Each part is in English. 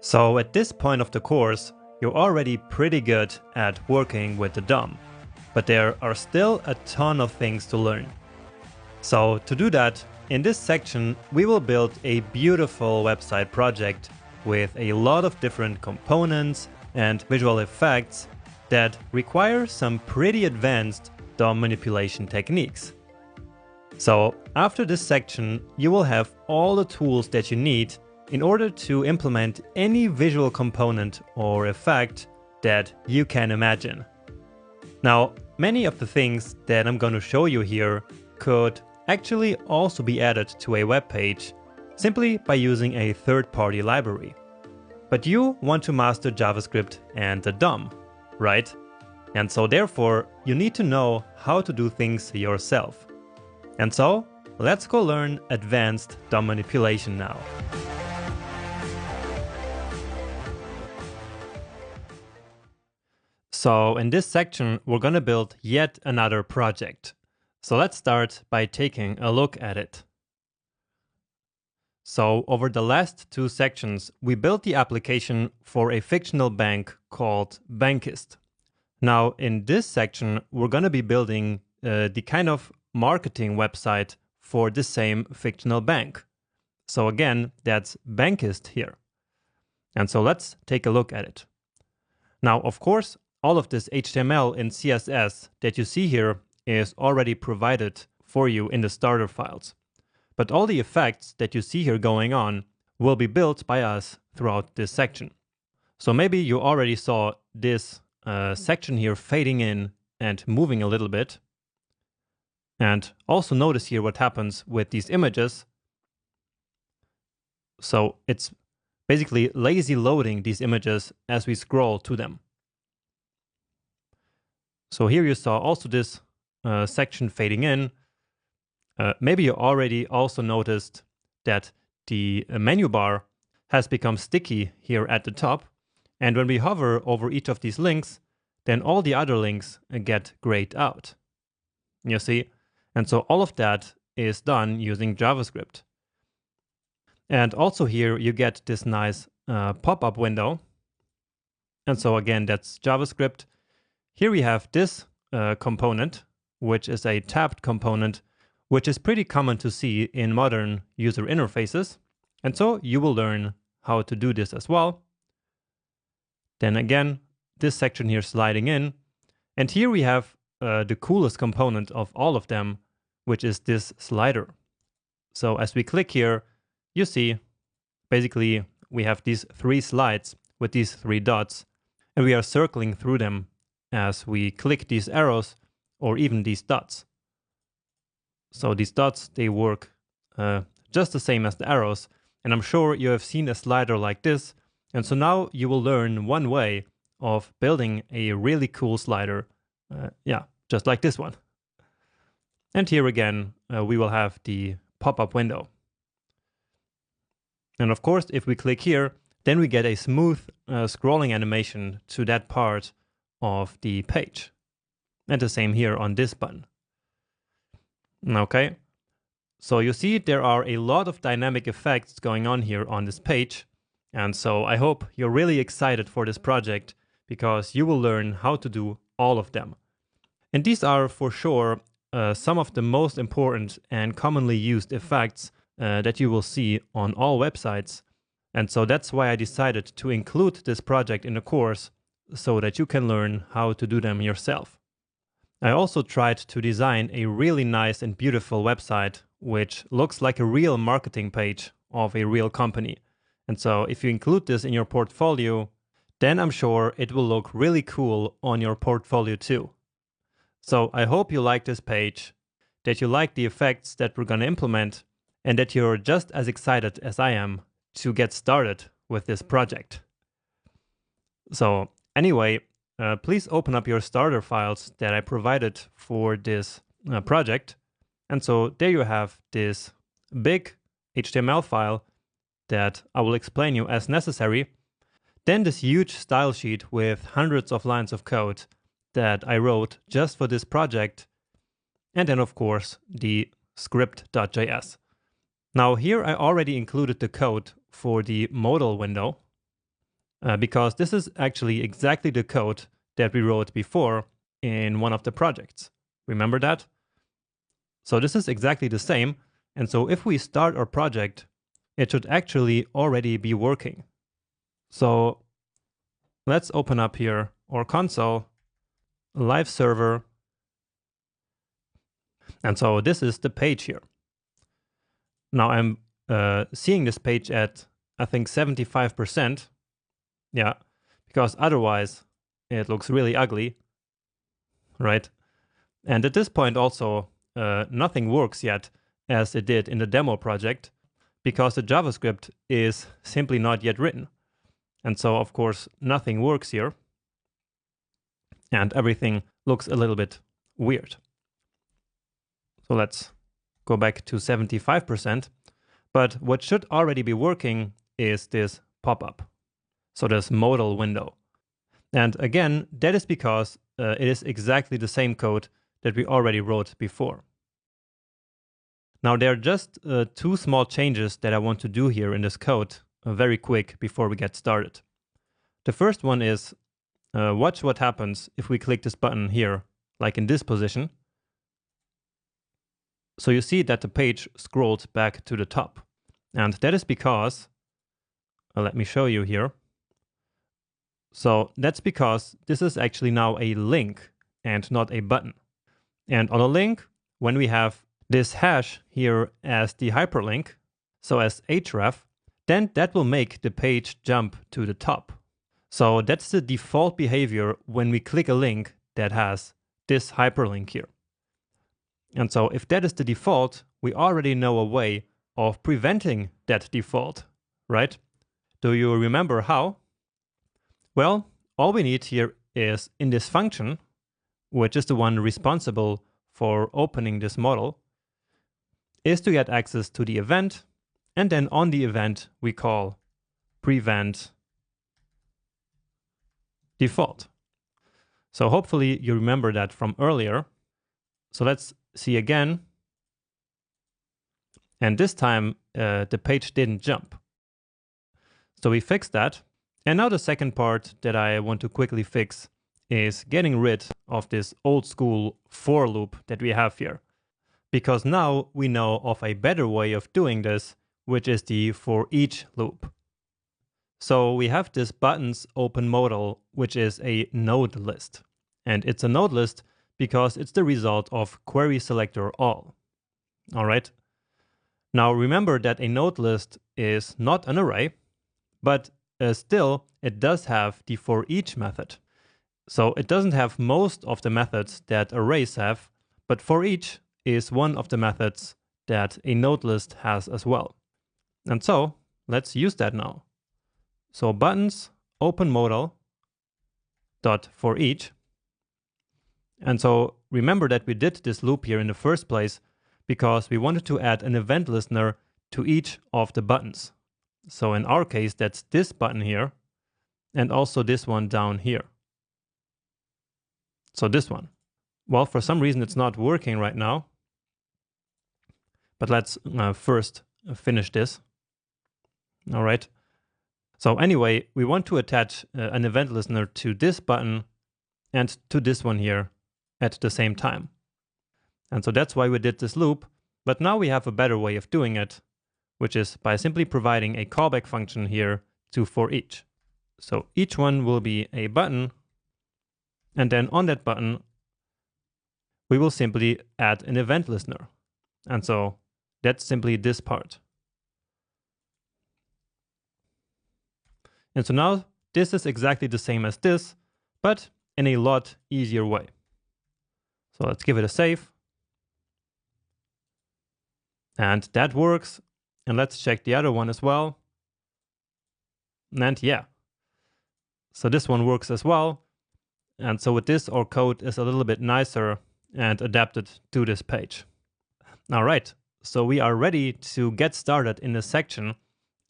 So at this point of the course, you're already pretty good at working with the DOM, but there are still a ton of things to learn. So to do that, in this section, we will build a beautiful website project with a lot of different components and visual effects that require some pretty advanced DOM manipulation techniques. So after this section, you will have all the tools that you need in order to implement any visual component or effect that you can imagine. Now, many of the things that I'm going to show you here could actually also be added to a web page simply by using a third-party library. But you want to master JavaScript and the DOM, right? And so therefore, you need to know how to do things yourself. And so, let's go learn advanced DOM manipulation now. So in this section, we're going to build yet another project. So let's start by taking a look at it. So over the last two sections, we built the application for a fictional bank called Bankist. Now in this section, we're going to be building the kind of marketing website for the same fictional bank. So again, that's Bankist here. And so let's take a look at it. Now, of course, all of this HTML and CSS that you see here is already provided for you in the starter files. But all the effects that you see here going on will be built by us throughout this section. So maybe you already saw this section here fading in and moving a little bit. And also notice here what happens with these images. So it's basically lazy loading these images as we scroll to them. So here you saw also this section fading in. Maybe you already also noticed that the menu bar has become sticky here at the top. And when we hover over each of these links, then all the other links get grayed out. You see? And so all of that is done using JavaScript. And also here you get this nice pop-up window. And so again, that's JavaScript. Here we have this component, which is a tabbed component, which is pretty common to see in modern user interfaces. And so you will learn how to do this as well. Then again, this section here sliding in. And here we have the coolest component of all of them, which is this slider. So as we click here, you see basically we have these three slides with these three dots, and we are circling through them as we click these arrows or even these dots. So these dots, they work just the same as the arrows. And I'm sure you have seen a slider like this. And so now you will learn one way of building a really cool slider. Yeah, just like this one. And here again, we will have the pop-up window. And of course, if we click here, then we get a smooth scrolling animation to that part of the page. And the same here on this button. Okay, so you see there are a lot of dynamic effects going on here on this page. And so I hope you're really excited for this project because you will learn how to do all of them. And these are for sure some of the most important and commonly used effects that you will see on all websites. And so that's why I decided to include this project in the course so that you can learn how to do them yourself. I also tried to design a really nice and beautiful website, which looks like a real marketing page of a real company. And so if you include this in your portfolio, then I'm sure it will look really cool on your portfolio too. So I hope you like this page, that you like the effects that we're going to implement, and that you're just as excited as I am to get started with this project. So anyway, please open up your starter files that I provided for this project. And so there you have this big HTML file that I will explain you as necessary. Then this huge style sheet with hundreds of lines of code that I wrote just for this project. And then of course the script.js. Now here I already included the code for the modal window. because this is actually exactly the code that we wrote before in one of the projects. Remember that? So this is exactly the same. And so if we start our project, it should actually already be working. So let's open up here our console, live server. And so this is the page here. Now I'm seeing this page at, I think, 75%. Yeah, because otherwise it looks really ugly, right? And at this point also, nothing works yet as it did in the demo project, because the JavaScript is simply not yet written. And so, of course, nothing works here. And everything looks a little bit weird. So let's go back to 75%. But what should already be working is this pop-up. So this modal window. And again, that is because it is exactly the same code that we already wrote before. Now there are just two small changes that I want to do here in this code very quick before we get started. The first one is, watch what happens if we click this button here, like in this position. So you see that the page scrolled back to the top. And that is because, let me show you here. So that's because this is actually now a link and not a button. And on a link, when we have this hash here as the hyperlink, so as href, then that will make the page jump to the top. So that's the default behavior when we click a link that has this hyperlink here. And so if that is the default, we already know a way of preventing that default, right? Do you remember how? Well, all we need here is in this function, which is the one responsible for opening this model, is to get access to the event, and then on the event we call prevent default. So hopefully you remember that from earlier. So let's see again. And this time the page didn't jump. So we fixed that. And now the second part that I want to quickly fix is getting rid of this old school for loop that we have here. Because now we know of a better way of doing this, which is the for each loop. So we have this buttons open modal, which is a node list. And it's a node list because it's the result of query selector all. All right. Now remember that a node list is not an array, but still, it does have the for each method. So it doesn't have most of the methods that arrays have, but for each is one of the methods that a node list has as well. And so let's use that now. So buttons open modal dot for each. And so remember that we did this loop here in the first place because we wanted to add an event listener to each of the buttons. So in our case, that's this button here, and also this one down here. So this one. Well, for some reason it's not working right now. But let's first finish this. All right. So anyway, we want to attach an event listener to this button and to this one here at the same time. And so that's why we did this loop. But now we have a better way of doing it, which is by simply providing a callback function here to for each. So each one will be a button, and then on that button, we will simply add an event listener. And so that's simply this part. And so now this is exactly the same as this, but in a lot easier way. So let's give it a save. And that works. And let's check the other one as well. And yeah. So this one works as well. And so with this, our code is a little bit nicer and adapted to this page. All right. So we are ready to get started in this section.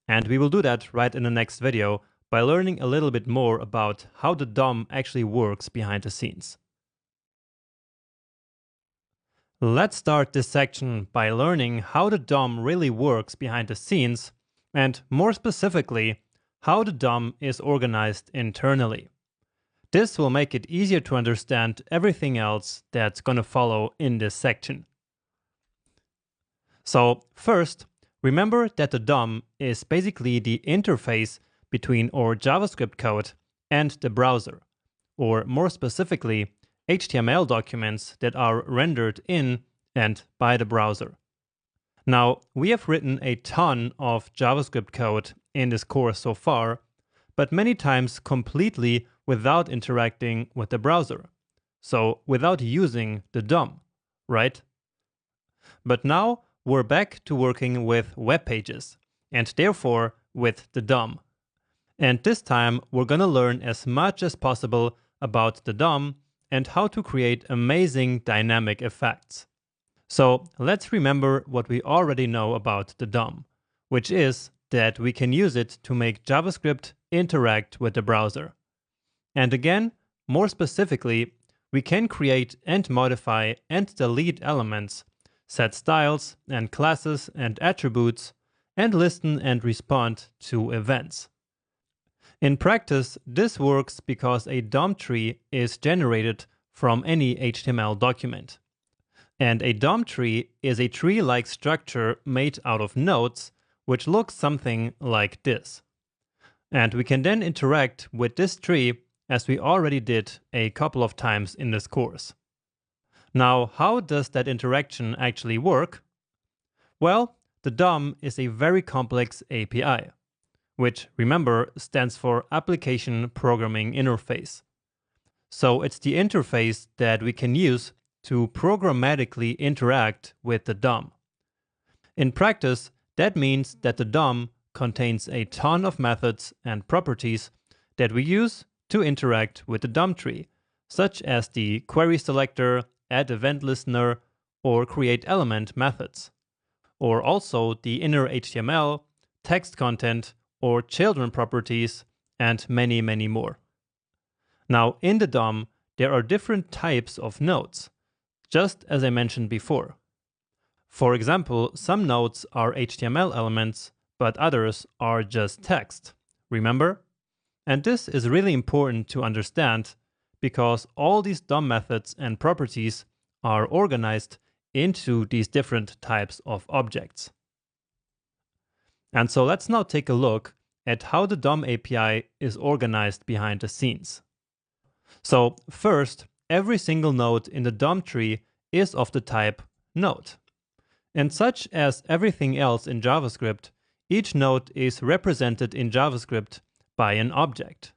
And we will do that right in the next video by learning a little bit more about how the DOM actually works behind the scenes. Let's start this section by learning how the DOM really works behind the scenes, and more specifically, how the DOM is organized internally. This will make it easier to understand everything else that's going to follow in this section. So first, remember that the DOM is basically the interface between our JavaScript code and the browser, or more specifically, HTML documents that are rendered in and by the browser. Now, we have written a ton of JavaScript code in this course so far, but many times completely without interacting with the browser. So without using the DOM, right? But now we're back to working with web pages, and therefore with the DOM. And this time we're gonna learn as much as possible about the DOM and how to create amazing dynamic effects. So let's remember what we already know about the DOM, which is that we can use it to make JavaScript interact with the browser. And again, more specifically, we can create and modify and delete elements, set styles and classes and attributes, and listen and respond to events. In practice, this works because a DOM tree is generated from any HTML document. And a DOM tree is a tree-like structure made out of nodes, which looks something like this. And we can then interact with this tree as we already did a couple of times in this course. Now, how does that interaction actually work? Well, the DOM is a very complex API, which, remember, stands for Application Programming Interface. So it's the interface that we can use to programmatically interact with the DOM. In practice, that means that the DOM contains a ton of methods and properties that we use to interact with the DOM tree, such as the query selector, add event listener, or create element methods, or also the inner HTML, text content, or children properties, and many, many more. Now, in the DOM, there are different types of nodes, just as I mentioned before. For example, some nodes are HTML elements, but others are just text. Remember? And this is really important to understand because all these DOM methods and properties are organized into these different types of objects. And so let's now take a look at how the DOM API is organized behind the scenes. So first, every single node in the DOM tree is of the type node. And such as everything else in JavaScript, each node is represented in JavaScript by an object.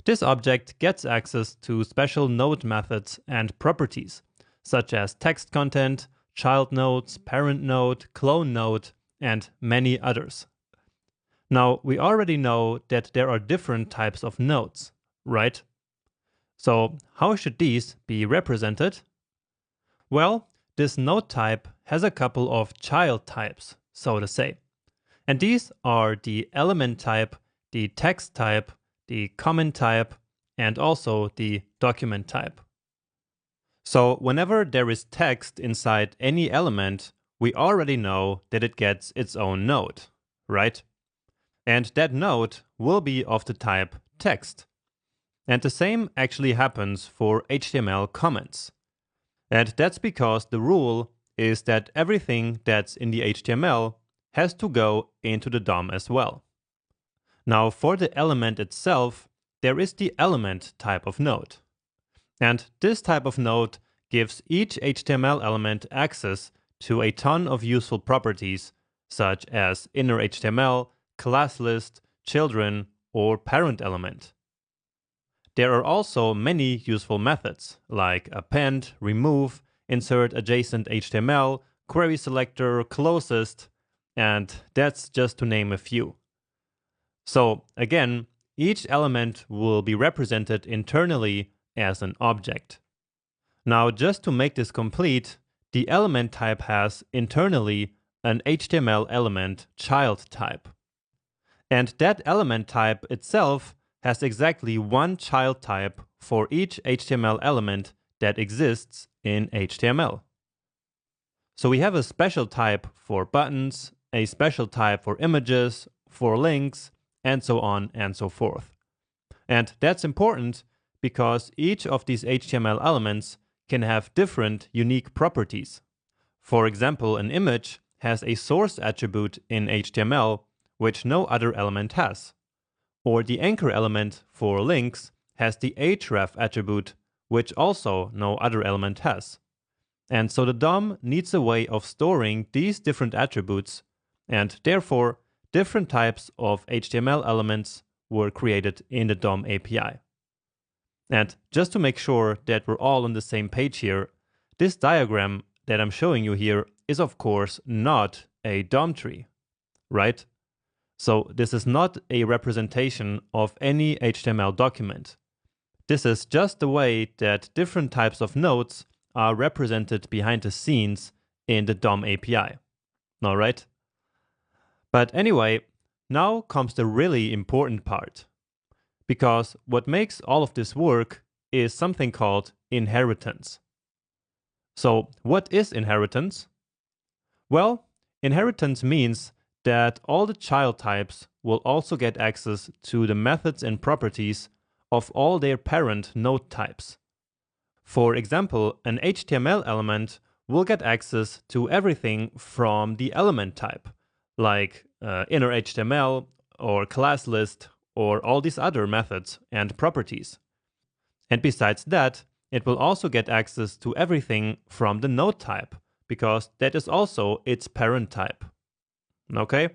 This object gets access to special node methods and properties, such as text content, child nodes, parent node, clone node, and many others. Now, we already know that there are different types of nodes, right? So how should these be represented? Well, this node type has a couple of child types, so to say. And these are the element type, the text type, the comment type, and also the document type. So whenever there is text inside any element, we already know that it gets its own node, right? And that node will be of the type text. And the same actually happens for HTML comments. And that's because the rule is that everything that's in the HTML has to go into the DOM as well. Now, for the element itself, there is the element type of node. And this type of node gives each HTML element access to a ton of useful properties, such as inner HTML, class list, children, or parent element. There are also many useful methods, like append, remove, insert adjacent HTML, query selector, closest, and that's just to name a few. So again, each element will be represented internally as an object. Now, just to make this complete, the element type has internally an HTML element child type. And that element type itself has exactly one child type for each HTML element that exists in HTML. So we have a special type for buttons, a special type for images, for links, and so on and so forth. And that's important because each of these HTML elements can have different unique properties. For example, an image has a source attribute in HTML which no other element has. Or the anchor element for links has the href attribute which also no other element has. And so the DOM needs a way of storing these different attributes, and therefore different types of HTML elements were created in the DOM API. And just to make sure that we're all on the same page here, this diagram that I'm showing you here is of course not a DOM tree, right? So this is not a representation of any HTML document. This is just the way that different types of nodes are represented behind the scenes in the DOM API. All right? But anyway, now comes the really important part. Because what makes all of this work is something called inheritance. So what is inheritance? Well, inheritance means that all the child types will also get access to the methods and properties of all their parent node types. For example, an HTML element will get access to everything from the element type, like inner HTML or class list or all these other methods and properties. And besides that, it will also get access to everything from the node type, because that is also its parent type. Okay?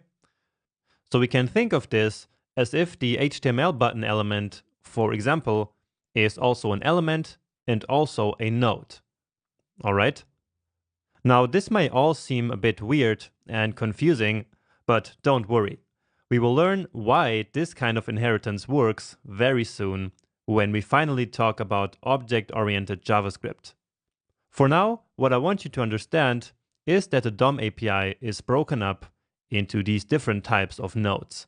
So we can think of this as if the HTML button element, for example, is also an element and also a node. All right? Now, this may all seem a bit weird and confusing, but don't worry. We will learn why this kind of inheritance works very soon when we finally talk about object-oriented JavaScript. For now, what I want you to understand is that the DOM API is broken up into these different types of nodes.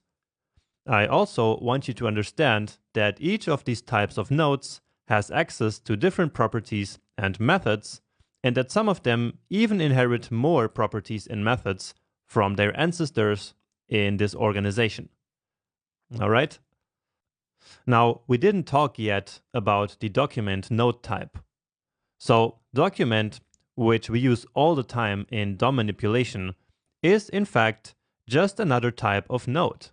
I also want you to understand that each of these types of nodes has access to different properties and methods, and that some of them even inherit more properties and methods from their ancestors in this organization. All right? Now, we didn't talk yet about the document node type. So, document, which we use all the time in DOM manipulation, is in fact just another type of node.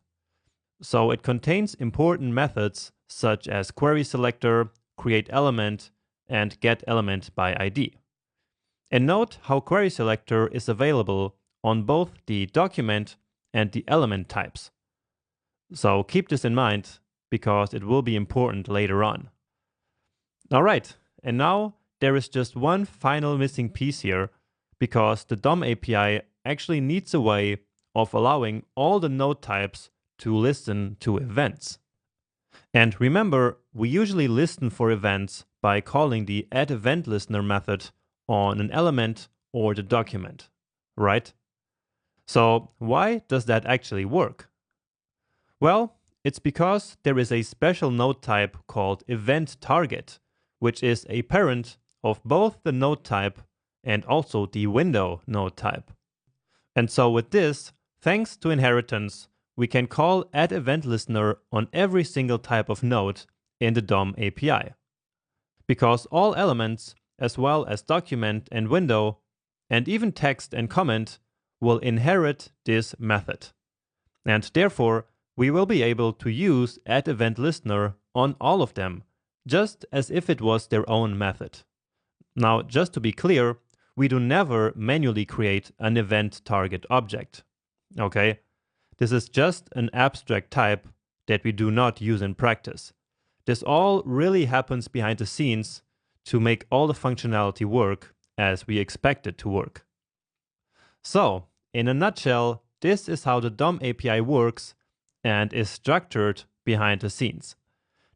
So it contains important methods such as query selector, create element, and get element by ID. And note how query selector is available on both the document and the element types. So keep this in mind because it will be important later on. All right, and now there is just one final missing piece here, because the DOM API actually needs a way of allowing all the node types to listen to events. And remember, we usually listen for events by calling the addEventListener method on an element or the document, right? So why does that actually work? Well, it's because there is a special node type called eventTarget, which is a parent of both the node type and also the window node type. And so with this, thanks to inheritance, we can call addEventListener on every single type of node in the DOM API. Because all elements, as well as document and window, and even text and comment, will inherit this method. And therefore, we will be able to use addEventListener on all of them, just as if it was their own method. Now, just to be clear, we do never manually create an event target object. Okay? This is just an abstract type that we do not use in practice. This all really happens behind the scenes to make all the functionality work as we expect it to work. So, in a nutshell, this is how the DOM API works and is structured behind the scenes.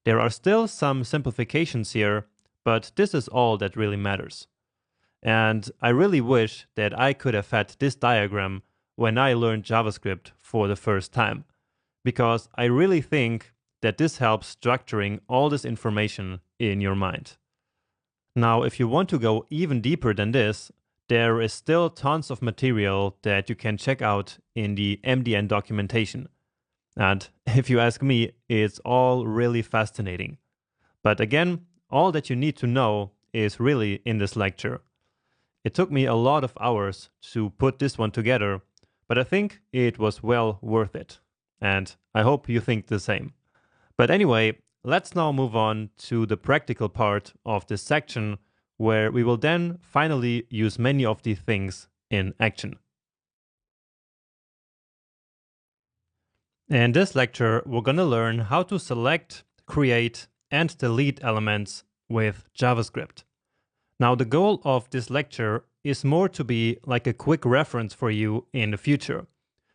There are still some simplifications here, but this is all that really matters. And I really wish that I could have had this diagram when I learned JavaScript for the first time, because I really think that this helps structuring all this information in your mind. Now, if you want to go even deeper than this, there is still tons of material that you can check out in the MDN documentation. And if you ask me, it's all really fascinating. But again, all that you need to know is really in this lecture. It took me a lot of hours to put this one together, but I think it was well worth it. And I hope you think the same. But anyway, let's now move on to the practical part of this section, where we will then finally use many of these things in action. In this lecture, we're going to learn how to select, create, and delete elements with JavaScript. Now, the goal of this lecture is more to be like a quick reference for you in the future,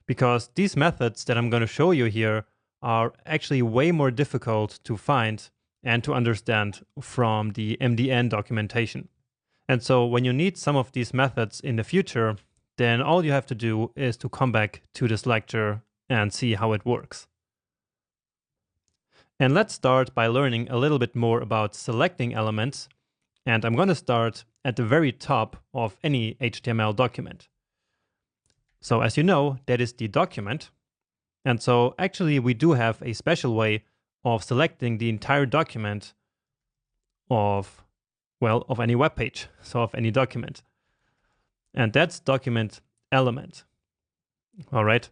because these methods that I'm going to show you here are actually way more difficult to find and to understand from the MDN documentation. And so when you need some of these methods in the future, then all you have to do is to come back to this lecture and see how it works. And let's start by learning a little bit more about selecting elements. And I'm going to start at the very top of any HTML document. So as you know, that is the document. And so actually we do have a special way of selecting the entire document of any web page, so of any document. And that's document element. All right.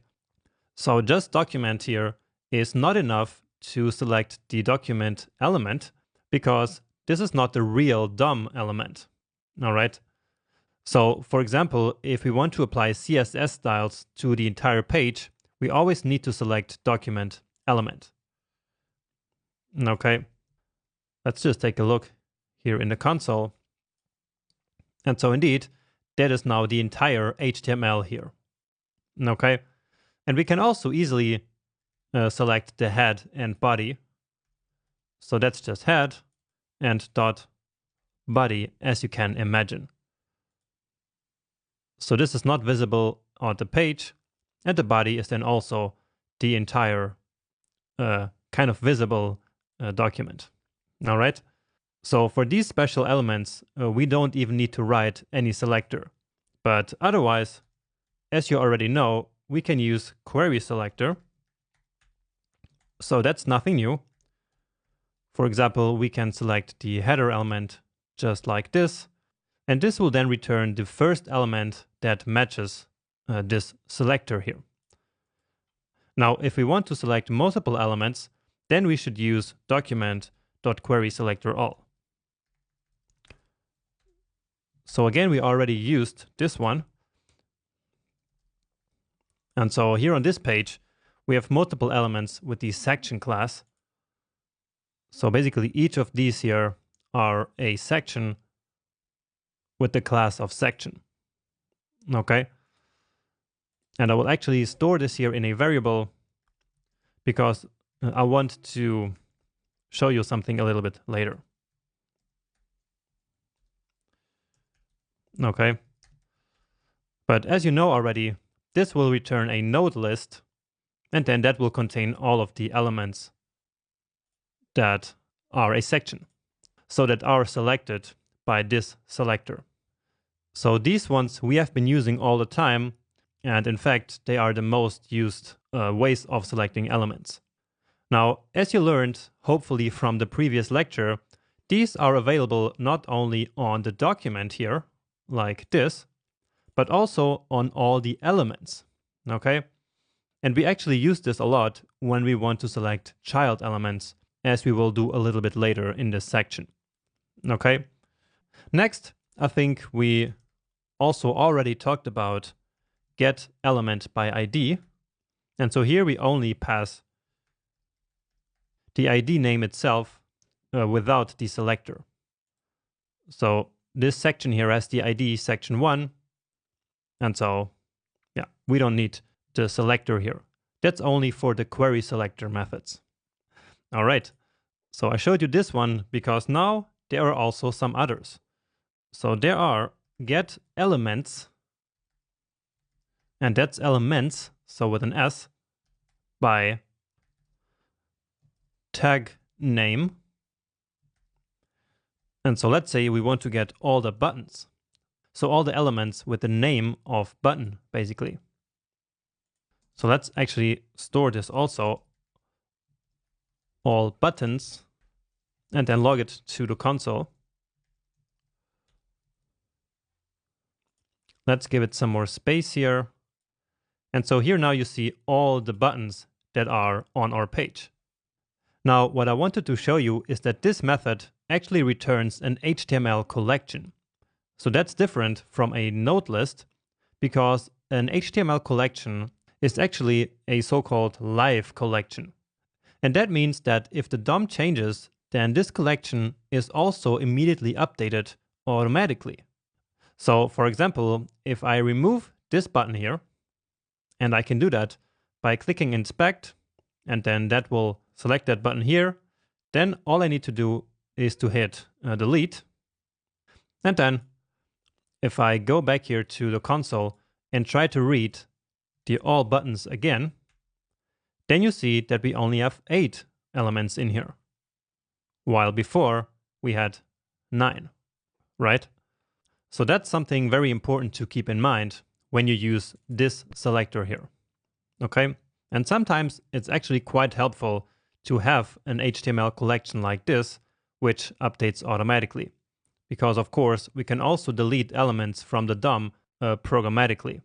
So just document here is not enough to select the document element, because this is not the real DOM element. All right. So for example, if we want to apply CSS styles to the entire page, we always need to select document element. Okay. Let's just take a look here in the console. And so indeed, that is now the entire HTML here. Okay. And we can also easily select the head and body. So that's just head and dot body, as you can imagine. So this is not visible on the page, and the body is then also the entire kind of visible document. All right. So for these special elements, we don't even need to write any selector. But otherwise, as you already know, we can use query selector. So that's nothing new. For example, we can select the header element just like this, and this will then return the first element that matches this selector here. Now, if we want to select multiple elements, then we should use document.querySelectorAll. So again, we already used this one. And so here on this page, we have multiple elements with the section class. So basically each of these here are a section with the class of section. Okay. And I will actually store this here in a variable because I want to show you something a little bit later. Okay. But as you know already, this will return a node list, and then that will contain all of the elements that are a section, so that are selected by this selector. So these ones we have been using all the time, and in fact, they are the most used ways of selecting elements. Now, as you learned, hopefully from the previous lecture, these are available not only on the document here, like this, but also on all the elements, okay? And we actually use this a lot when we want to select child elements, as we will do a little bit later in this section, okay? Next, I think we also already talked about get element by ID. And so here we only pass the ID name itself without the selector. So this section here has the ID section 1. And so, yeah, we don't need the selector here. That's only for the query selector methods. All right. So I showed you this one because now there are also some others. So there are get elements, and that's elements, so with an S, by tag name. And so let's say we want to get all the buttons. So all the elements with the name of button, basically. So let's actually store this also, all buttons, and then log it to the console. Let's give it some more space here. And so here now you see all the buttons that are on our page. Now, what I wanted to show you is that this method actually returns an HTML collection. So that's different from a node list, because an HTML collection is actually a so-called live collection. And that means that if the DOM changes, then this collection is also immediately updated automatically. So for example, if I remove this button here, and I can do that by clicking inspect, and then that will select that button here, then all I need to do is to hit delete. And then if I go back here to the console and try to read the all buttons again, then you see that we only have 8 elements in here, while before we had 9, right? So that's something very important to keep in mind when you use this selector here, okay? And sometimes it's actually quite helpful to have an HTML collection like this, which updates automatically. Because of course, we can also delete elements from the DOM programmatically,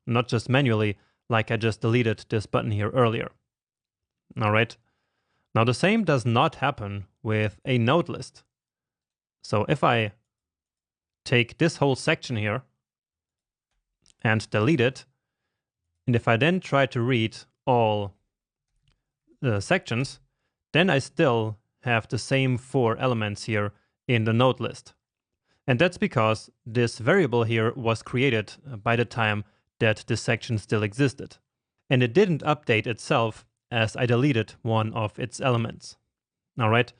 not just manually, like I just deleted this button here earlier. All right. Now the same does not happen with a node list. So if I take this whole section here and delete it, and if I then try to read all sections, then I still have the same 4 elements here in the node list. And that's because this variable here was created by the time that this section still existed. And it didn't update itself as I deleted one of its elements. All right.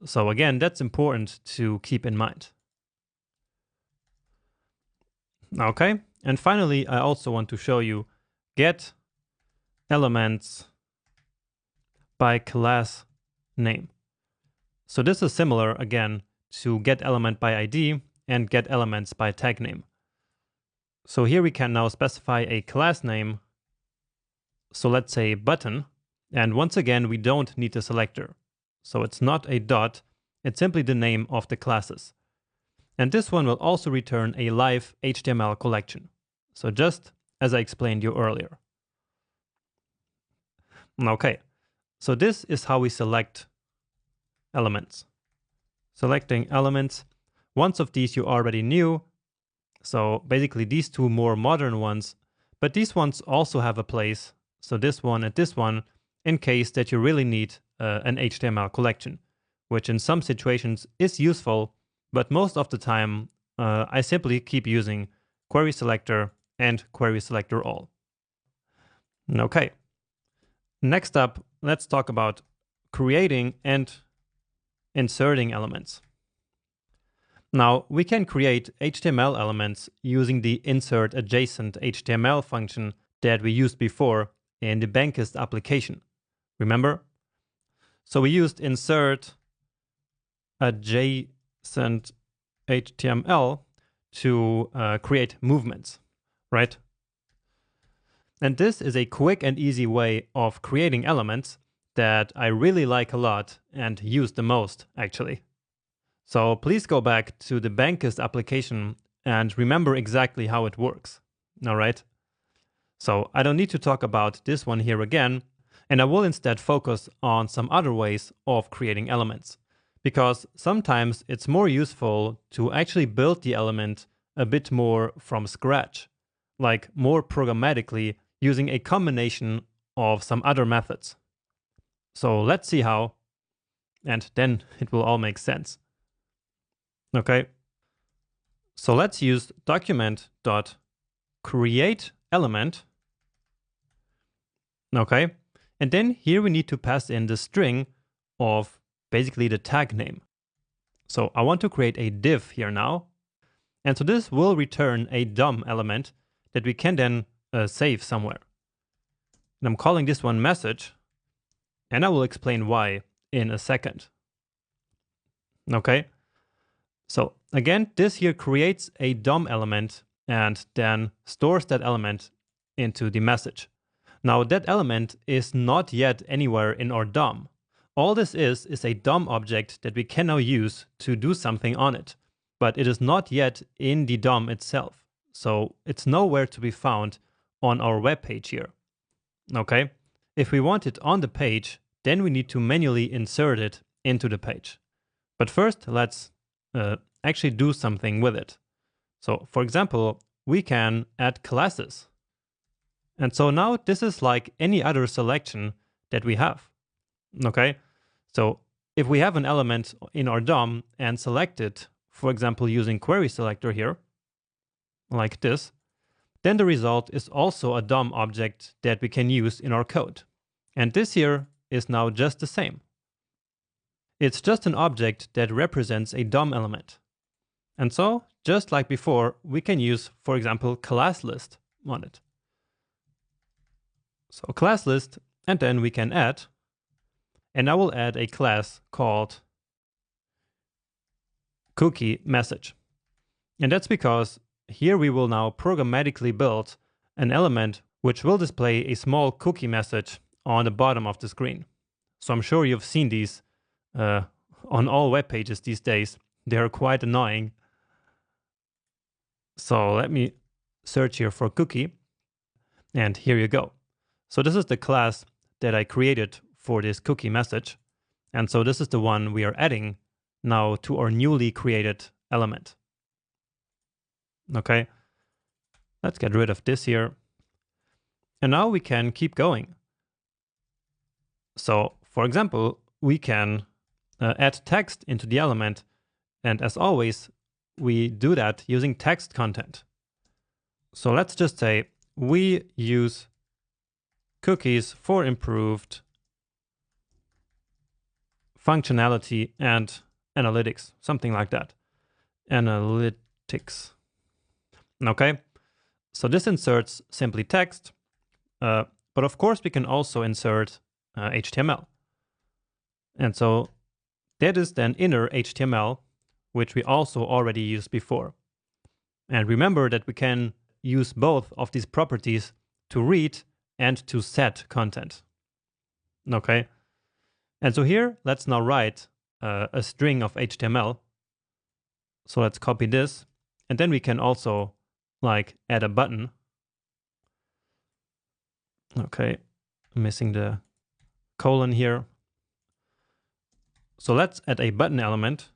So again, that's important to keep in mind. Okay. And finally, I also want to show you get elements by class name. So this is similar again to get element by ID and get elements by tag name. So here we can now specify a class name. So let's say button. And once again, we don't need a selector. So it's not a dot, it's simply the name of the classes. And this one will also return a live HTML collection. So just as I explained you earlier. Okay, so this is how we select elements. Selecting elements. Once of these you already knew. So basically these 2 more modern ones, but these ones also have a place. So this one and this one, in case that you really need an HTML collection, which in some situations is useful, but most of the time I simply keep using query selector and query selector all. Okay. Next up, let's talk about creating and inserting elements. Now, we can create HTML elements using the insert adjacent HTML function that we used before in the Bankist application. Remember? So we used insert adjacent HTML to create movements, right? And this is a quick and easy way of creating elements that I really like a lot and use the most, actually. So please go back to the Bankist application and remember exactly how it works, all right? So I don't need to talk about this one here again, and I will instead focus on some other ways of creating elements, because sometimes it's more useful to actually build the element a bit more from scratch, like more programmatically using a combination of some other methods. So let's see how, and then it will all make sense. Okay, so let's use document.createElement. Okay, and then here we need to pass in the string of basically the tag name. So I want to create a div here now. And so this will return a DOM element that we can then save somewhere. And I'm calling this one message, and I will explain why in a second. Okay. So again, this here creates a DOM element and then stores that element into the message. Now that element is not yet anywhere in our DOM. All this is a DOM object that we can now use to do something on it, but it is not yet in the DOM itself. So it's nowhere to be found on our web page here. Okay, if we want it on the page, then we need to manually insert it into the page. But first, let's actually do something with it. So for example, we can add classes. And so now this is like any other selection that we have. Okay, so if we have an element in our DOM and select it, for example, using query selector here, like this, then the result is also a DOM object that we can use in our code. And this here is now just the same. It's just an object that represents a DOM element. And so, just like before, we can use, for example, class list on it. So class list, and then we can add, and I will add a class called cookie message. And that's because here we will now programmatically build an element which will display a small cookie message on the bottom of the screen. So I'm sure you've seen these on all web pages these days. They are quite annoying. So let me search here for cookie, and here you go. So this is the class that I created for this cookie message. And so this is the one we are adding now to our newly created element. Okay, let's get rid of this here. And now we can keep going. So for example, we can add text into the element. And as always, we do that using text content. So let's just say we use cookies for improved functionality and analytics, something like that. Analytics. Okay, so this inserts simply text, but of course we can also insert HTML. And so that is then inner HTML, which we also already used before. And remember that we can use both of these properties to read and to set content. Okay, and so here let's now write a string of HTML. So let's copy this, and then we can also like add a button. Okay, missing the colon here. So let's add a button element.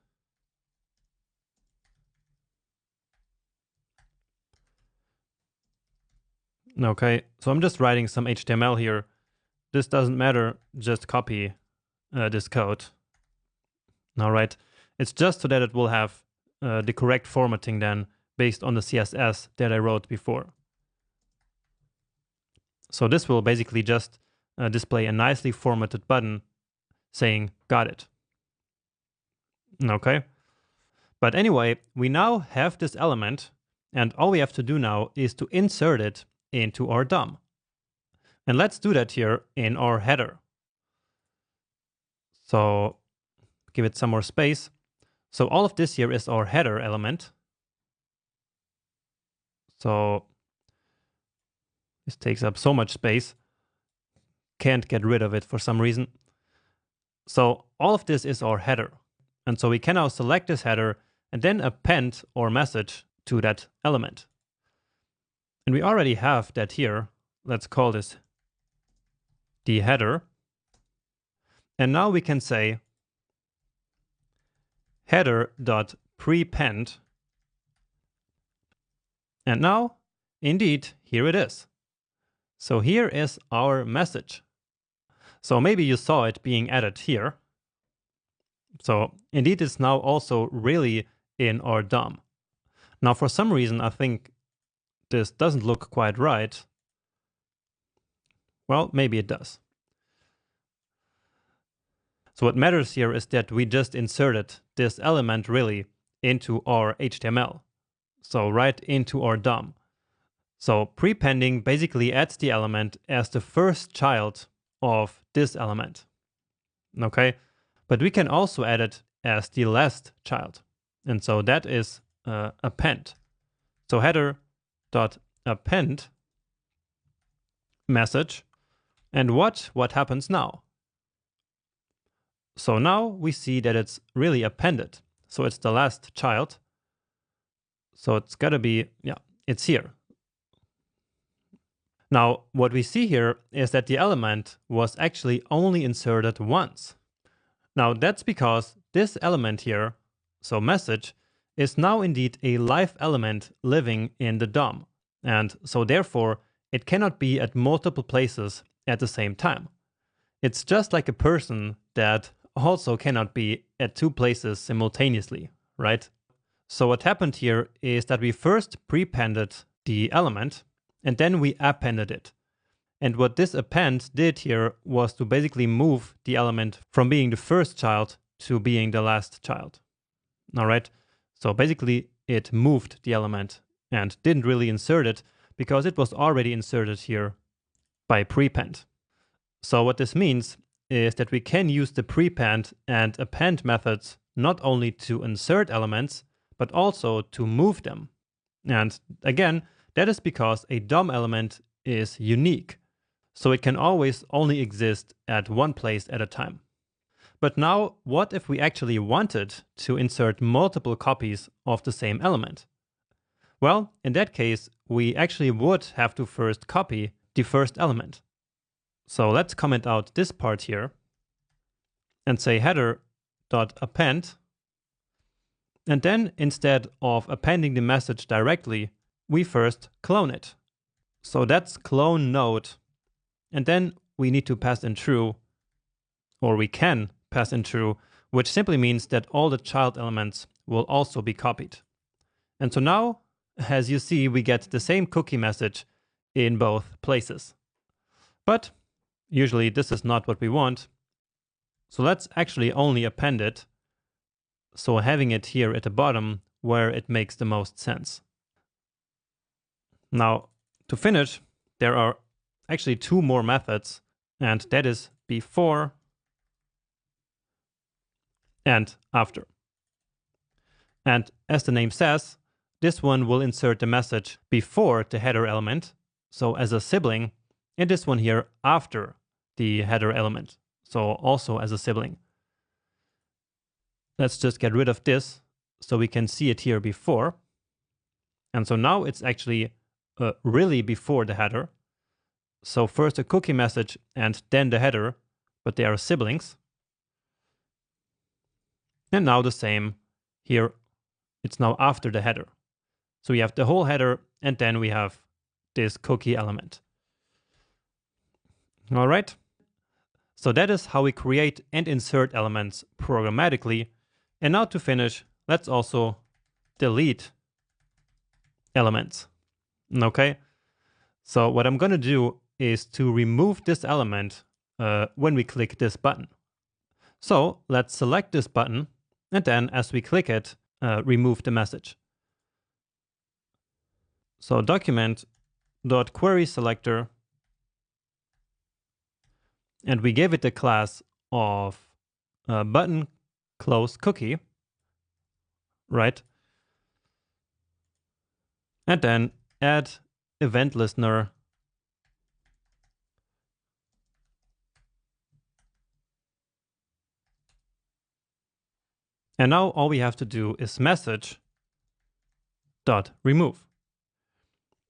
Okay, so I'm just writing some HTML here. This doesn't matter, just copy this code. All right, it's just so that it will have the correct formatting then based on the CSS that I wrote before. So this will basically just display a nicely formatted button saying, got it. Okay, but anyway, we now have this element, and all we have to do now is to insert it into our DOM. And let's do that here in our header. So give it some more space. So all of this here is our header element. So this takes up so much space. Can't get rid of it for some reason. So all of this is our header. And so we can now select this header and then append our message to that element. And we already have that here. Let's call this the header. And now we can say header.prepend. And now, indeed, here it is. So here is our message. So maybe you saw it being added here. So indeed, it's now also really in our DOM. Now, for some reason, I think this doesn't look quite right. Well, maybe it does. So what matters here is that we just inserted this element really into our HTML. So right into our DOM. So prepending basically adds the element as the first child of this element. Okay, but we can also add it as the last child. And so that is append. So header.append message. And watch what happens now. So now we see that it's really appended. So it's the last child. So it's gotta be, yeah, it's here. Now, what we see here is that the element was actually only inserted once. Now, that's because this element here, so message, is now indeed a live element living in the DOM. And so therefore, it cannot be at multiple places at the same time. It's just like a person that also cannot be at two places simultaneously, right? So what happened here is that we first prepended the element, and then we appended it. And what this append did here was to basically move the element from being the first child to being the last child. All right. So basically it moved the element and didn't really insert it because it was already inserted here by prepend. So what this means is that we can use the prepend and append methods not only to insert elements, but also to move them. And again, that is because a DOM element is unique. So it can always only exist at one place at a time. But now, what if we actually wanted to insert multiple copies of the same element? Well, in that case, we actually would have to first copy the first element. So let's comment out this part here and say header.append. And then instead of appending the message directly, we first clone it. So that's clone node. And then we need to pass in true, or we can pass in true, which simply means that all the child elements will also be copied. And so now, as you see, we get the same cookie message in both places. But usually this is not what we want. So let's actually only append it. So having it here at the bottom where it makes the most sense. Now, to finish, there are actually two more methods, and that is before and after. And as the name says, this one will insert the message before the header element, so as a sibling, and this one here after the header element, so also as a sibling. Let's just get rid of this so we can see it here before. And so now it's actually really before the header. So first a cookie message and then the header, but they are siblings. And now the same here, it's now after the header. So we have the whole header and then we have this cookie element. All right. So that is how we create and insert elements programmatically. And now to finish, let's also delete elements. Okay. So what I'm going to do is to remove this element when we click this button. So let's select this button and then as we click it, remove the message. So document.querySelector, and we gave it the class of button close cookie, right? And then add event listener. And now all we have to do is message.remove.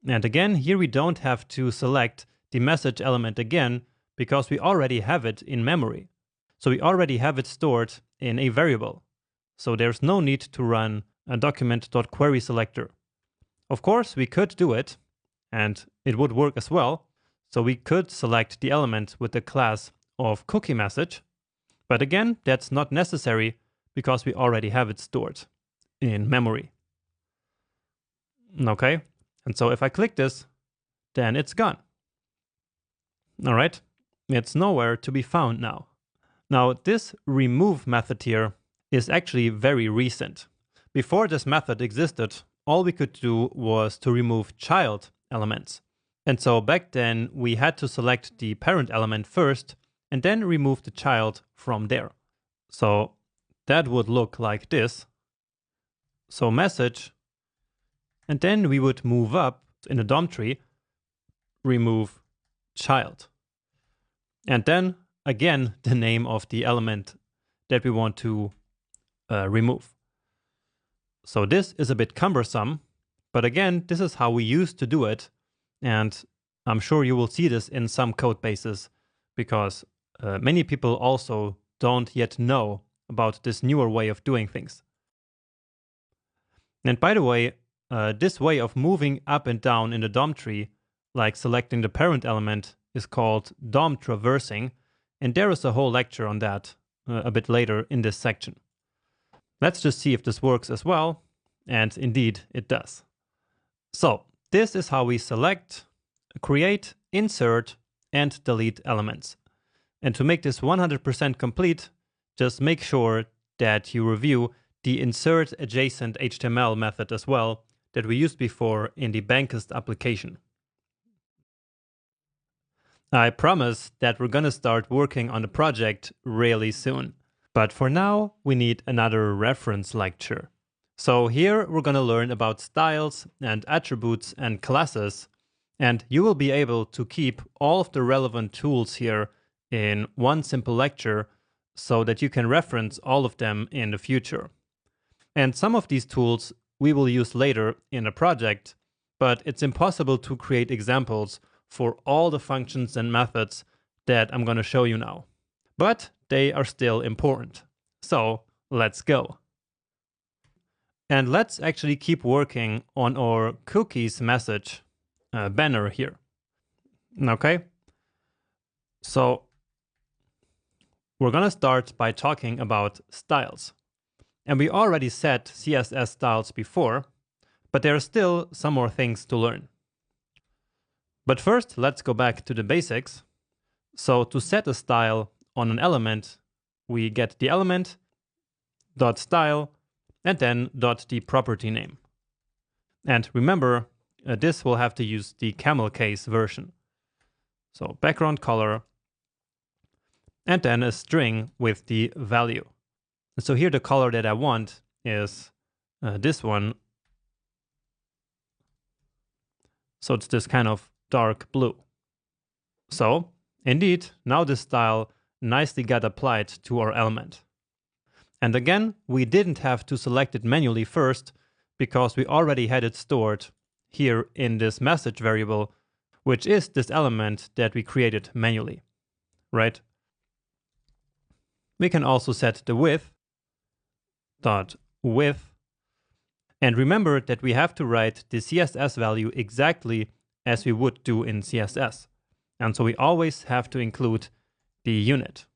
And again, here we don't have to select the message element again because we already have it in memory. So we already have it stored in a variable. So there's no need to run a document.querySelector. Of course, we could do it, and it would work as well. So we could select the element with the class of cookie message. But again, that's not necessary because we already have it stored in memory. Okay, and so if I click this, then it's gone. All right, it's nowhere to be found now. Now, this remove method here is actually very recent. Before this method existed, all we could do was to remove child elements. And so back then, we had to select the parent element first and then remove the child from there. So that would look like this. So message, and then we would move up in the DOM tree, remove child. and then again the name of the element that we want to remove. So this is a bit cumbersome, but again, this is how we used to do it, and I'm sure you will see this in some code bases, because many people also don't yet know about this newer way of doing things. And by the way, this way of moving up and down in the DOM tree, like selecting the parent element, is called DOM traversing, and there is a whole lecture on that a bit later in this section. Let's just see if this works as well, and indeed it does. So this is how we select, create, insert, and delete elements. And to make this 100% complete, just make sure that you review the insert adjacent HTML method as well that we used before in the Bankist application. I promise that we're gonna start working on the project really soon. But for now, we need another reference lecture. So here we're gonna learn about styles and attributes and classes, and you will be able to keep all of the relevant tools here in one simple lecture so that you can reference all of them in the future. And some of these tools we will use later in a project, but it's impossible to create examples for all the functions and methods that I'm going to show you now. But they are still important. So let's go. And let's actually keep working on our cookies message banner here. Okay? So we're going to start by talking about styles. And we already set CSS styles before, but there are still some more things to learn. But first, let's go back to the basics. So to set a style on an element, we get the element, dot style, and then dot the property name. And remember, this will have to use the camel case version. So background color, and then a string with the value. And so here the color that I want is this one. So it's this kind of dark blue. So indeed, now this style nicely got applied to our element. And again, we didn't have to select it manually first because we already had it stored here in this message variable, which is this element that we created manually, right? We can also set the width, dot width, and remember that we have to write the CSS value exactly as we would do in CSS. And so we always have to include the unit.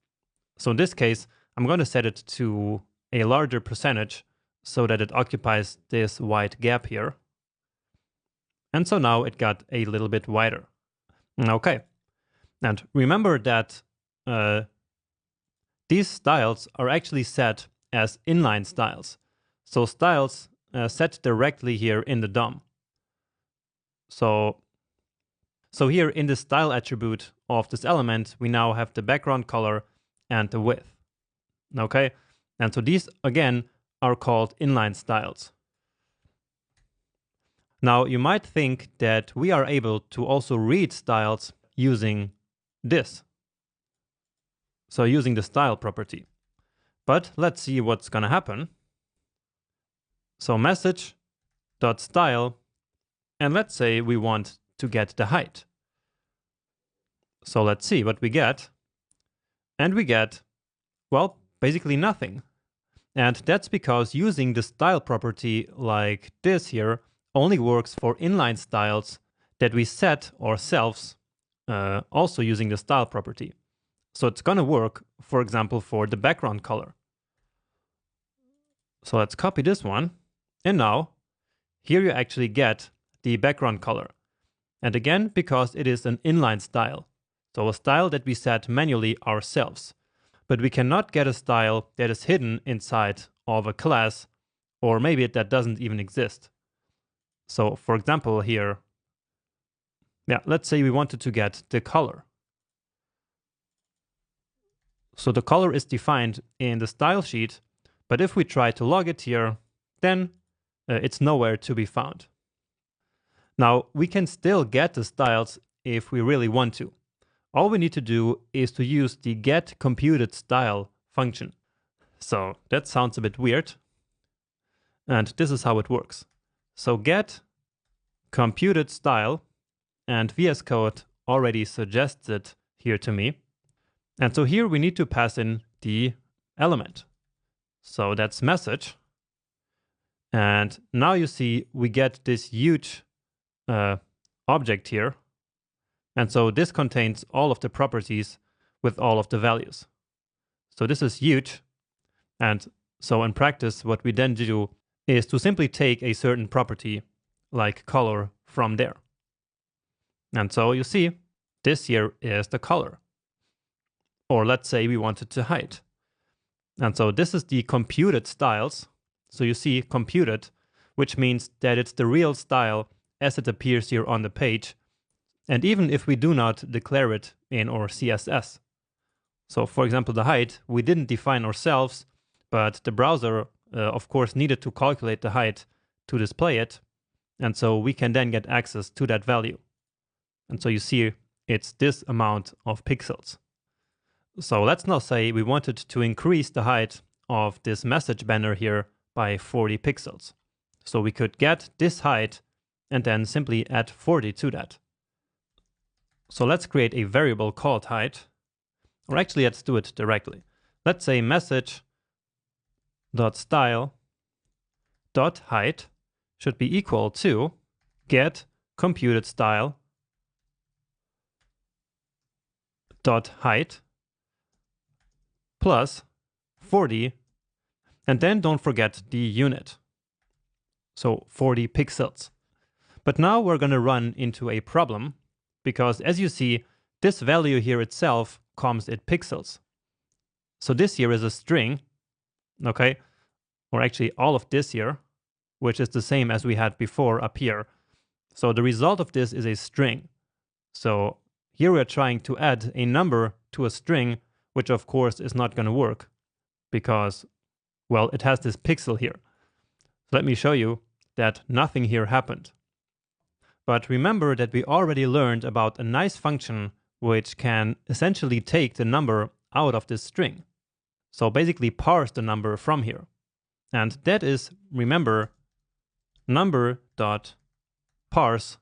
So in this case, I'm going to set it to a larger percentage so that it occupies this white gap here. And so now it got a little bit wider. Okay. And remember that these styles are actually set as inline styles. So styles set directly here in the DOM. So here in the style attribute of this element, we now have the background color and the width. Okay? And so these, again, are called inline styles. Now, you might think that we are able to also read styles using this. So using the style property. But let's see what's going to happen. So message.style, and let's say we want to get the height. So let's see what we get. And we get, well, basically nothing. And that's because using the style property like this here only works for inline styles that we set ourselves, also using the style property. So it's going to work, for example, for the background color. So let's copy this one. And now, here you actually get the background color. And again, because it is an inline style. So a style that we set manually ourselves. But we cannot get a style that is hidden inside of a class, or maybe that doesn't even exist. So for example here, let's say we wanted to get the color. So the color is defined in the style sheet, but if we try to log it here, then it's nowhere to be found. Now we can still get the styles if we really want to. all we need to do is to use the getComputedStyle function. So that sounds a bit weird. And this is how it works. So getComputedStyle, and VS Code already suggests it here to me. And so here we need to pass in the element. So that's message. And now you see we get this huge object here. And so this contains all of the properties with all of the values. So this is huge. And so in practice, what we then do is to simply take a certain property like color from there. And so you see, this here is the color. Or let's say we wanted to height. And so this is the computed styles. So you see computed, which means that it's the real style as it appears here on the page. And even if we do not declare it in our CSS. So for example, the height, we didn't define ourselves, but the browser, of course, needed to calculate the height to display it. And so we can then get access to that value. And so you see it's this amount of pixels. So let's now say we wanted to increase the height of this message banner here by 40 pixels. So we could get this height and then simply add 40 to that. So let's create a variable called height, or actually let's do it directly. Let's say message.style.height should be equal to getComputedStyle.height plus 40, and then don't forget the unit. So 40 pixels. But now we're going to run into a problem, because as you see, this value here itself comes in pixels. So this here is a string, okay? Or actually all of this here, which is the same as we had before up here. So the result of this is a string. So here we're trying to add a number to a string, which of course is not going to work because, well, it has this pixel here. So let me show you that nothing here happened. But remember that we already learned about a nice function which can essentially take the number out of this string. So basically parse the number from here. And that is, remember, number.parse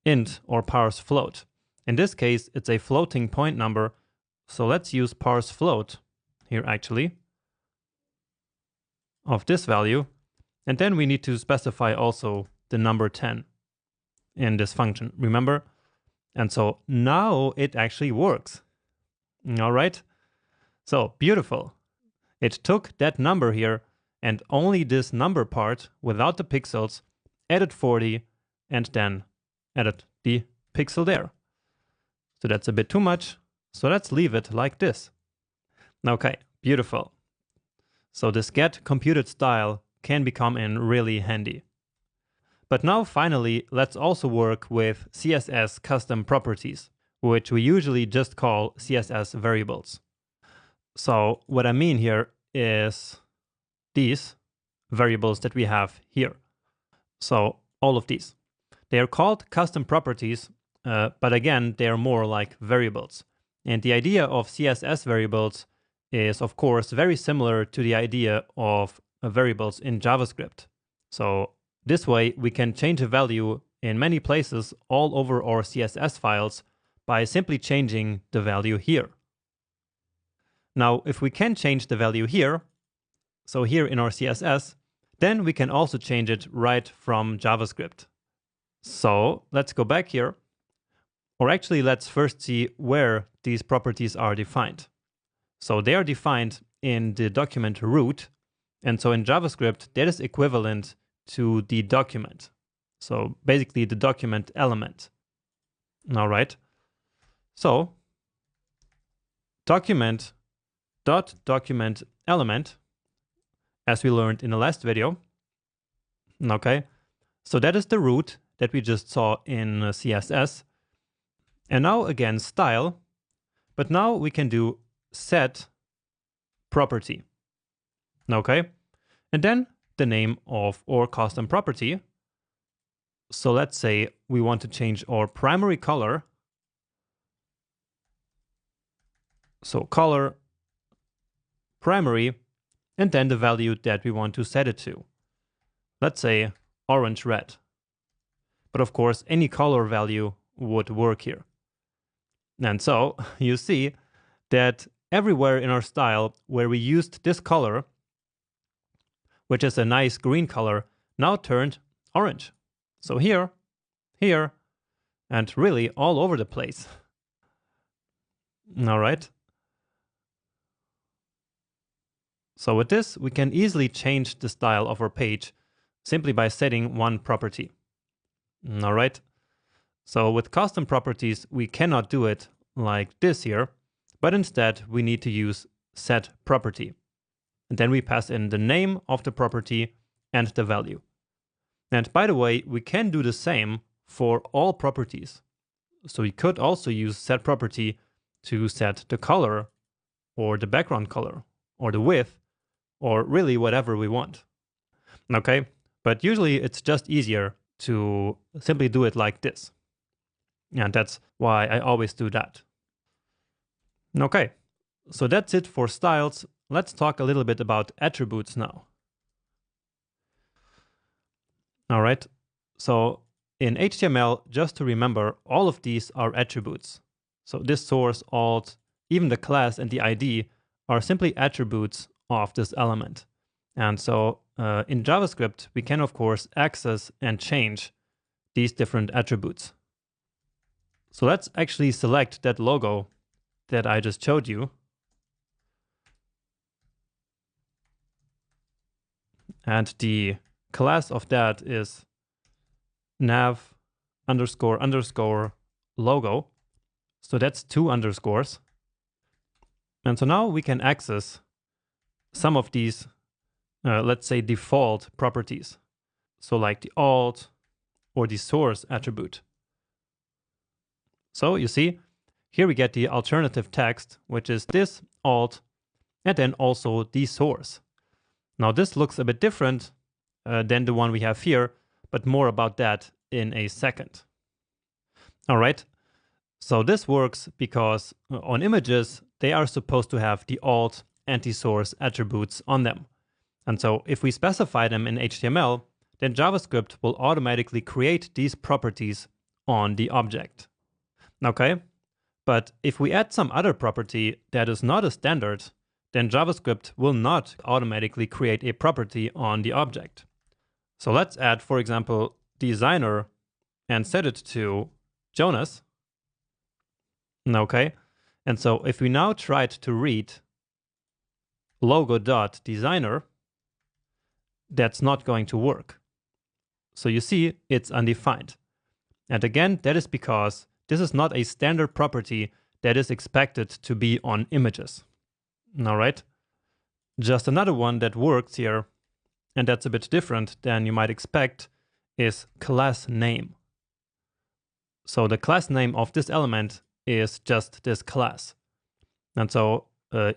int or parse float. In this case, it's a floating point number. So let's use parse float here actually of this value. And then we need to specify also the number 10 in this function, remember? And so now it actually works. All right. So beautiful. It took that number here and only this number part without the pixels, added 40, and then added the pixel there. So that's a bit too much. So let's leave it like this. Okay, beautiful. So this getComputedStyle can become in really handy. But now finally, let's also work with CSS custom properties, which we usually just call CSS variables. So what I mean here is these variables that we have here. So all of these. They are called custom properties, but again, they are more like variables. And the idea of CSS variables is, of course, very similar to the idea of variables in JavaScript. So this way, we can change a value in many places all over our CSS files by simply changing the value here. Now, if we can change the value here, so here in our CSS, then we can also change it right from JavaScript. So let's go back here. Or actually, let's first see where these properties are defined. So they are defined in the document root. And so in JavaScript, that is equivalent to the document. So basically the document element. All right. So document.document element, as we learned in the last video. Okay. So that is the root that we just saw in CSS. And now again, style. But now we can do set property. Okay. And then the name of our custom property. So let's say we want to change our primary color So color, primary, and then the value that we want to set it to. Let's say orange red. But of course, any color value would work here. And so you see that everywhere in our style where we used this color, which is a nice green color, now turned orange. So here, and really all over the place. All right. So with this, we can easily change the style of our page simply by setting one property. All right. So with custom properties, we cannot do it like this here, but instead we need to use set property. And then we pass in the name of the property and the value. And by the way, we can do the same for all properties. So we could also use set property to set the color or the background color or the width or really whatever we want. Okay, but usually it's just easier to simply do it like this. And that's why I always do that. Okay, so that's it for styles. Let's talk a little bit about attributes now. All right, so in HTML, just to remember, all of these are attributes. So this source, alt, even the class and the ID are simply attributes of this element. And so in JavaScript, we can of course access and change these different attributes. So let's actually select that logo that I just showed you. And the class of that is nav __ logo. So that's 2 underscores. And so now we can access some of these, let's say, default properties. So like the alt or the source attribute. So you see, here we get the alternative text, which is this alt, and then also the source. Now this looks a bit different than the one we have here, but more about that in a second. All right, so this works because on images, they are supposed to have the alt and the source attributes on them. And so if we specify them in HTML, then JavaScript will automatically create these properties on the object. Okay, but if we add some other property that is not a standard, then JavaScript will not automatically create a property on the object. So let's add, for example, designer and set it to Jonas. Okay, and so if we now tried to read logo.designer, that's not going to work. So you see, it's undefined. And again, that is because this is not a standard property that is expected to be on images. All right. Just another one that works here, and that's a bit different than you might expect, is class name. So the class name of this element is just this class. And so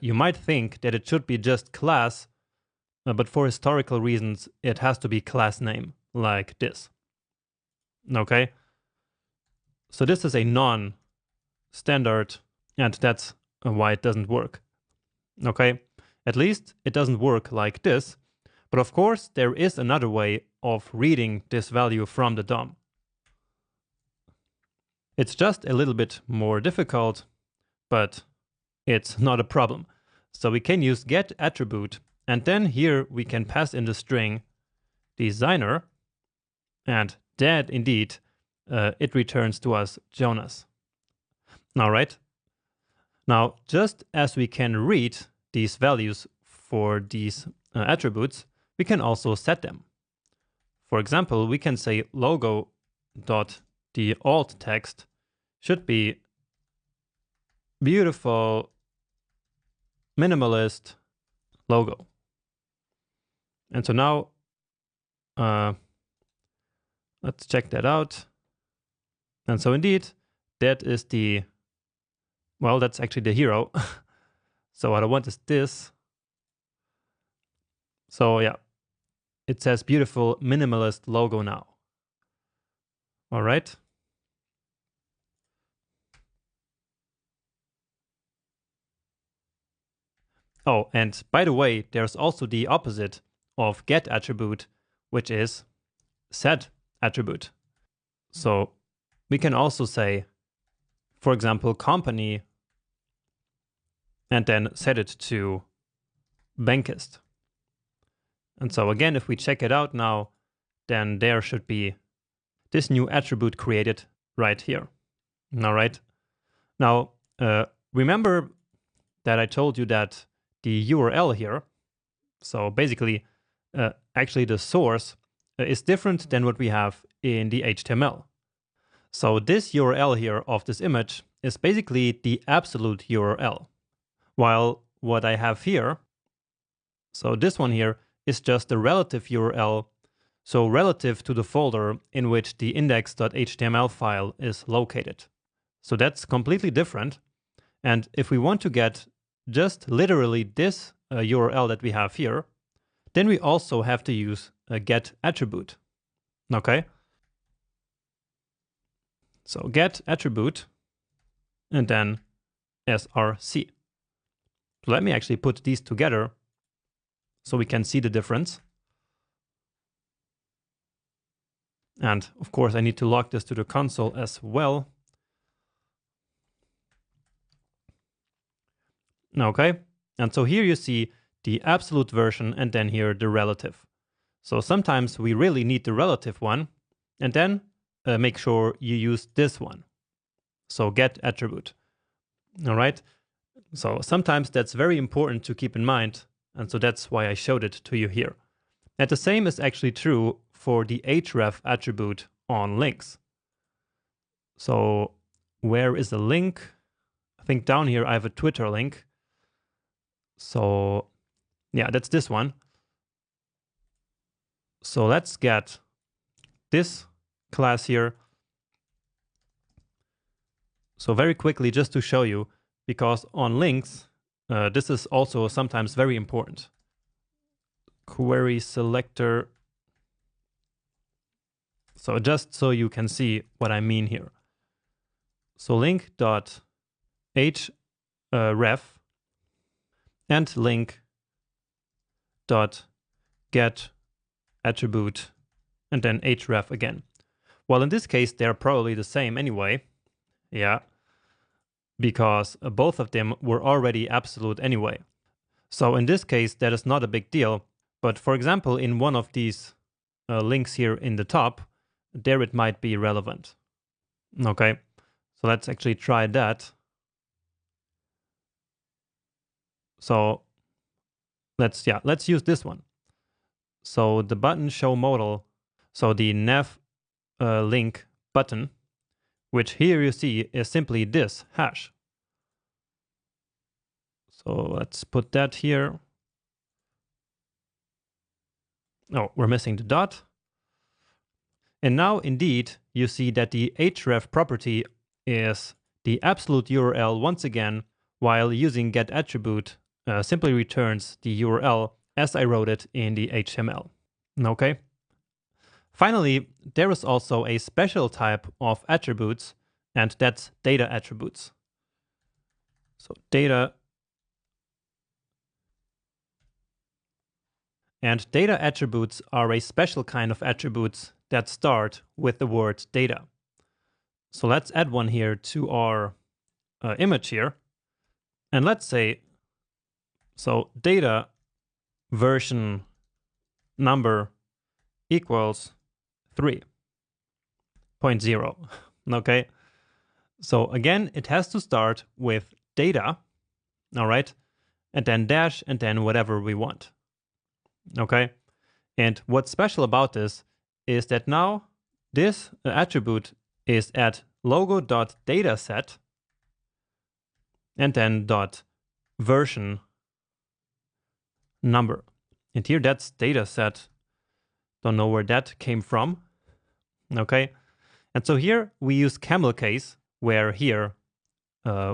you might think that it should be just class, but for historical reasons, it has to be class name like this. Okay. So this is a non-standard, and that's why it doesn't work. Okay, at least it doesn't work like this, but of course there is another way of reading this value from the DOM. It's just a little bit more difficult, but it's not a problem. So we can use get attribute, and then here we can pass in the string designer, and that indeed it returns to us Jonas. All right. Now, just as we can read these values for these attributes, we can also set them. For example, we can say logo.the alt text should be beautiful minimalist logo. And so now let's check that out. And so indeed, that is the, well, that's actually the hero. So what I want is this. So yeah, it says beautiful minimalist logo now. All right. Oh, and by the way, there's also the opposite of get attribute, which is set attribute. So we can also say, for example, company, and then set it to bankist. And so again, if we check it out now, then there should be this new attribute created right here. All right. Now, remember that I told you that the URL here, so basically, actually the source is different than what we have in the HTML. So this URL here of this image is basically the absolute URL, while what I have here, so this one here, is just the relative URL, so relative to the folder in which the index.html file is located. So that's completely different. And if we want to get just literally this URL that we have here, then we also have to use a get attribute. Okay? So get attribute and then src. So let me actually put these together so we can see the difference. And of course, I need to log this to the console as well. Okay, and so here you see the absolute version and then here the relative. So sometimes we really need the relative one, and then make sure you use this one. So get attribute. All right, so sometimes that's very important to keep in mind, and so that's why I showed it to you here. And the same is actually true for the href attribute on links. So where is the link? I think down here I have a Twitter link. So yeah, that's this one. So let's get this class here. So very quickly, just to show you, because on links, this is also sometimes very important. Query selector. So just so you can see what I mean here. So link.href and link.get attribute and then href again. Well, in this case, they're probably the same anyway. Yeah, because both of them were already absolute anyway. So in this case, that is not a big deal. But for example, in one of these links here in the top, there it might be relevant. Okay, so let's actually try that. So let's use this one. So the button show modal, so the nav link button, which here you see is simply this hash. So let's put that here. Oh, we're missing the dot. And now indeed you see that the href property is the absolute URL once again, while using get attribute simply returns the URL as I wrote it in the HTML. Okay. Finally, there is also a special type of attributes, and that's data attributes. So data. And data attributes are a special kind of attributes that start with the word data. So let's add one here to our image here. And let's say, so data version number equals 3.0. Okay. So again, it has to start with data. All right. And then dash and then whatever we want. Okay. And what's special about this is that now this attribute is at logo.dataset and then .version number. And here that's dataset. Don't know where that came from. Okay. And so here we use camel case, where here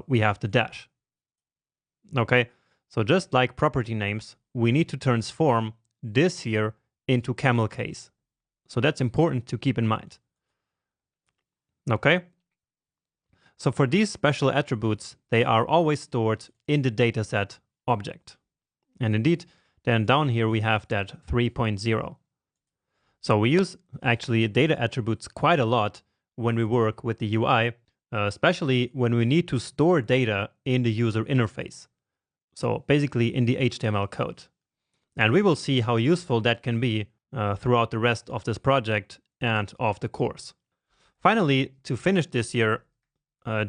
we have the dash. Okay. So just like property names, we need to transform this here into camel case. So that's important to keep in mind. Okay. So for these special attributes, they are always stored in the dataset object. And indeed, then down here we have that 3.0. So we use actually data attributes quite a lot when we work with the UI, especially when we need to store data in the user interface. So basically in the HTML code. And we will see how useful that can be throughout the rest of this project and of the course. Finally, to finish this year,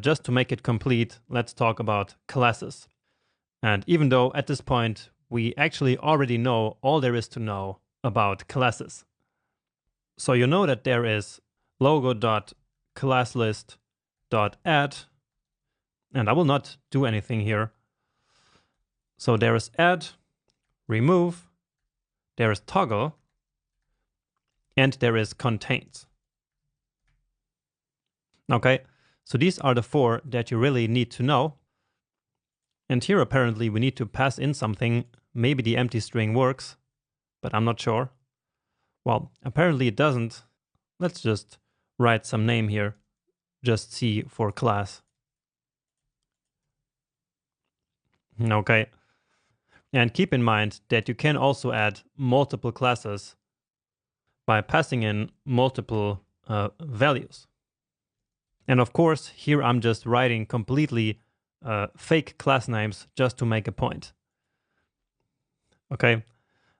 just to make it complete, let's talk about classes. And even though at this point we actually already know all there is to know about classes. So you know that there is logo.classlist.add, and I will not do anything here. So there is add, remove, there is toggle, and there is contains. Okay, so these are the 4 that you really need to know. And here apparently we need to pass in something. Maybe the empty string works, but I'm not sure. Well, apparently it doesn't. Let's just write some name here. Just C for class. Okay. And keep in mind that you can also add multiple classes by passing in multiple values. And of course, here I'm just writing completely fake class names just to make a point. Okay.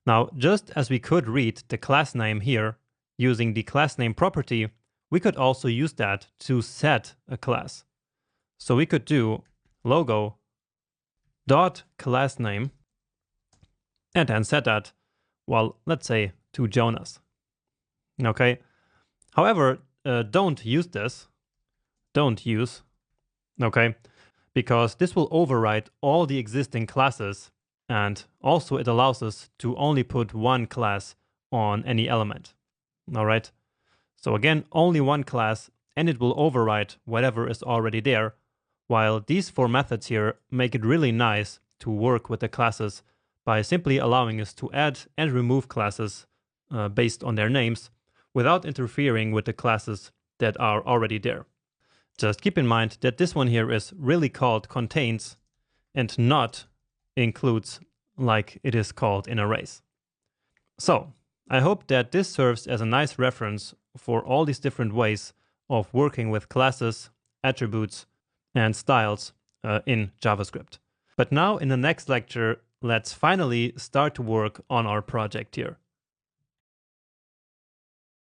Now, just as we could read the class name here using the class name property, we could also use that to set a class. So we could do logo dot class name and then set that, well, let's say to Jonas. Okay. However, don't use this. Don't use. Okay. Because this will override all the existing classes, and also it allows us to only put one class on any element. All right. So again, only one class, and it will override whatever is already there, while these 4 methods here make it really nice to work with the classes by simply allowing us to add and remove classes based on their names without interfering with the classes that are already there. Just keep in mind that this one here is really called contains and not includes like it is called in arrays. So I hope that this serves as a nice reference for all these different ways of working with classes, attributes, and styles in JavaScript. But now in the next lecture, let's finally start to work on our project here.